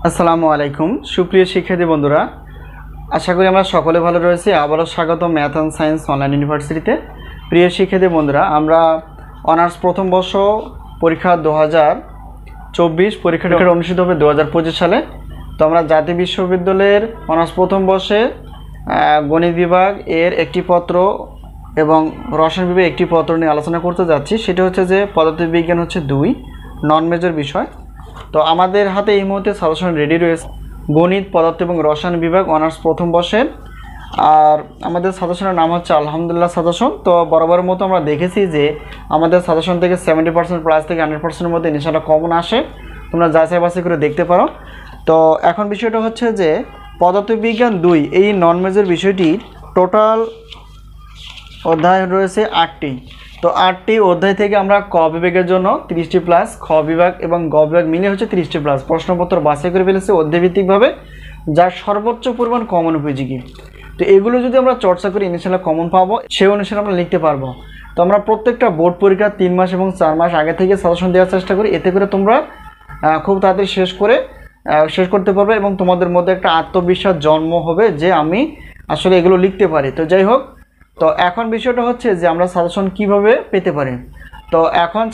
আসসালামু আলাইকুম সুপ্রিয় শিক্ষার্থী বন্ধুরা, আশা করি আমরা সকলে ভালো রয়েছি। আবারও স্বাগত ম্যাথ অ্যান্ড সায়েন্স অনলাইন ইউনিভার্সিটিতে। প্রিয় শিক্ষার্থী বন্ধুরা, আমরা অনার্স প্রথম বর্ষ পরীক্ষা 2024 পরীক্ষাটা অনুষ্ঠিত হবে 2025 সালে। তো আমরা জাতীয় বিশ্ববিদ্যালয়ের অনার্স প্রথম বর্ষে গণিত বিভাগ এর একটি পত্র এবং রসায়ন বিভাগ একটি পত্র নিয়ে আলোচনা করতে যাচ্ছি। সেটা হচ্ছে যে পদার্থবিজ্ঞান হচ্ছে 2 নন মেজর বিষয়। তো আমাদের হাতে এই মুহূর্তে সাজেশন রেডি রয়েছে গণিত, পদার্থ এবং রসায়ন বিভাগ অনার্স প্রথম বর্ষের। আর আমাদের সাজেশনের নাম হচ্ছে আলহামদুলিল্লাহ সাজেশন। তো বরাবরের মতো আমরা দেখেছি যে আমাদের সাজেশন থেকে 70% প্লাস থেকে 100%-এর মধ্যে ইনশাআল্লাহ কমন আসে। তোমরা যাচাই বাছাই করে দেখতে পারো। তো এখন বিষয়টা হচ্ছে যে পদার্থবিজ্ঞান 2 এই নন মেজর বিষয়টি টোটাল অধ্যায় রয়েছে 8টি। তো 8টি অধ্যায় থেকে আমরা ক বিভাগের জন্য 30টি প্লাস, খ বিভাগ এবং গ বিভাগ মিলে হচ্ছে 30টি প্লাস প্রশ্নপত্র বাছাই করে ফেলেছে অধ্যায়ভিত্তিকভাবে, যার সর্বোচ্চ পরিমাণ কমন উপযোগী। তো এগুলো যদি আমরা চর্চা করি ইনশাআল্লাহ কমন পাবো, সেই অনুসারে আমরা লিখতে পারবো। তো আমরা প্রত্যেকটা বোর্ড পরীক্ষা 3 মাস এবং 4 মাস আগে থেকে সাজেশন দেওয়ার চেষ্টা করি, এতে করে তোমরা খুব তাড়াতাড়ি শেষ করতে পারবে এবং তোমাদের মধ্যে একটা আত্মবিশ্বাস জন্ম হবে যে আমি আসলে এগুলো লিখতে পারি। তো যাই হোক, তো এখন বিষয়টা হচ্ছে যে আমরা সাজেশন কিভাবে পেতে পারি। তো এখন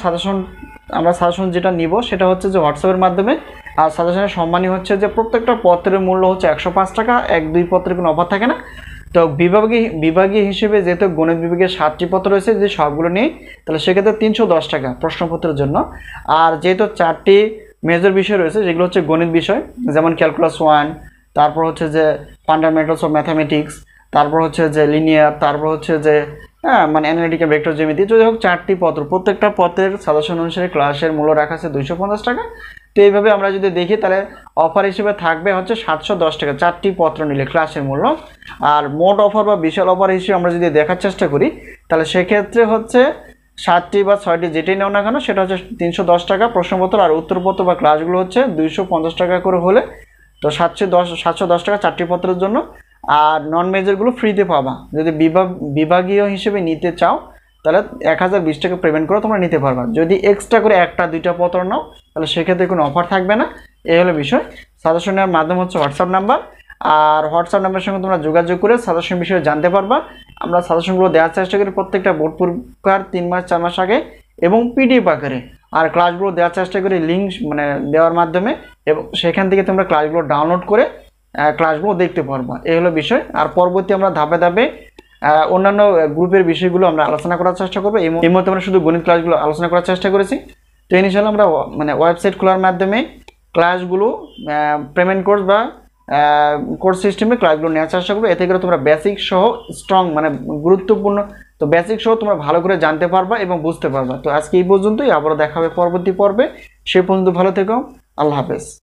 আমরা সাজেশন যেটা নিব সেটা হচ্ছে যে হোয়াটসঅ্যাপের মাধ্যমে। আর সাজেশনের সম্মানই হচ্ছে যে প্রত্যেকটা পত্রের মূল্য হচ্ছে 105 টাকা, 1-2 পত্রের কোনো অফার থাকে না। তো বিভাগীয় হিসেবে যেহেতু গণিত বিভাগের 7টি পত্র রয়েছে, যদি সবগুলো নিই তাহলে সেক্ষেত্রে 310 টাকা প্রশ্নপত্রের জন্য। আর যেহেতু 4টি মেজর বিষয় রয়েছে যেগুলো হচ্ছে গণিত বিষয়, যেমন ক্যালকুলাস 1, তারপর হচ্ছে যে ফান্ডামেন্টালস অফ ম্যাথামেটিক্স, তারপর হচ্ছে যে লিনিয়ার, তারপর হচ্ছে যে মানে অ্যানালিটিক্যাল ভেক্টর জ্যামিতি। যদি হোক 4টি পত্র, প্রত্যেকটা পত্রের সাজেশন অনুসারে ক্লাসের মূল্য রাখা আছে 250 টাকা। তো এইভাবে আমরা যদি দেখি তাহলে অফার হিসেবে থাকবে হচ্ছে 710 টাকা 4টি পত্র নিলে ক্লাসের মূল্য। আর মোট অফার বা বিশাল অফার হিসেবে আমরা যদি দেখার চেষ্টা করি তাহলে সেক্ষেত্রে হচ্ছে 7টি বা 6টি যেটাই নেও না কেন সেটা হচ্ছে 310 টাকা প্রশ্নপত্র, আর উত্তরপত্র বা ক্লাসগুলো হচ্ছে 250 টাকা করে হলে। তো 710 টাকা 4টি পত্রের জন্য। আর নন মেজরগুলো ফ্রিতে পাবা। যদি বিভাগীয় হিসেবে নিতে চাও তাহলে 1020 টাকা পেমেন্ট করে তোমরা নিতে পারবা। যদি এক্সট্রা করে 1-2টা পত্র নাও তাহলে সেক্ষেত্রে কোনো অফার থাকবে না। এই হলো বিষয়। সাজেশনের মাধ্যম হচ্ছে হোয়াটসঅ্যাপ নাম্বার, আর হোয়াটসঅ্যাপ নাম্বারের সঙ্গে তোমরা যোগাযোগ করে সাজেশন বিষয়ে জানতে পারবা। আমরা সাজেশনগুলো দেওয়ার চেষ্টা করি প্রত্যেকটা বোর্ড পরীক্ষার 3 মাস 4 মাস আগে এবং পিডিএফ আকারে। আর ক্লাসগুলো দেওয়ার চেষ্টা করি লিঙ্ক দেওয়ার মাধ্যমে, এবং সেখান থেকে তোমরা ক্লাসগুলো ডাউনলোড করে ক্লাসগুলো দেখতে পারবো। এই হলো বিষয়। আর পরবর্তী আমরা ধাপে ধাপে অন্যান্য গ্রুপের বিষয়গুলো আমরা আলোচনা করার চেষ্টা করবো। এই মুহূর্তে আমরা শুধু গণিত ক্লাসগুলো আলোচনা করার চেষ্টা করেছি। তো ইনশাআল্লাহ আমরা ওয়েবসাইট খোলার মাধ্যমে ক্লাসগুলো পেমেন্ট কোর্স বা কোর্স সিস্টেমে ক্লাসগুলো নেওয়ার চেষ্টা করবো। এতে করে তোমরা বেসিক সহ স্ট্রং গুরুত্বপূর্ণ তো বেসিক সহ তোমরা ভালো করে জানতে পারবা এবং বুঝতে পারবা। তো আজকে এই পর্যন্তই, আবারও দেখা হবে পরবর্তী পর্বে। সে পর্যন্ত ভালো থেকো। আল্লাহ হাফেজ।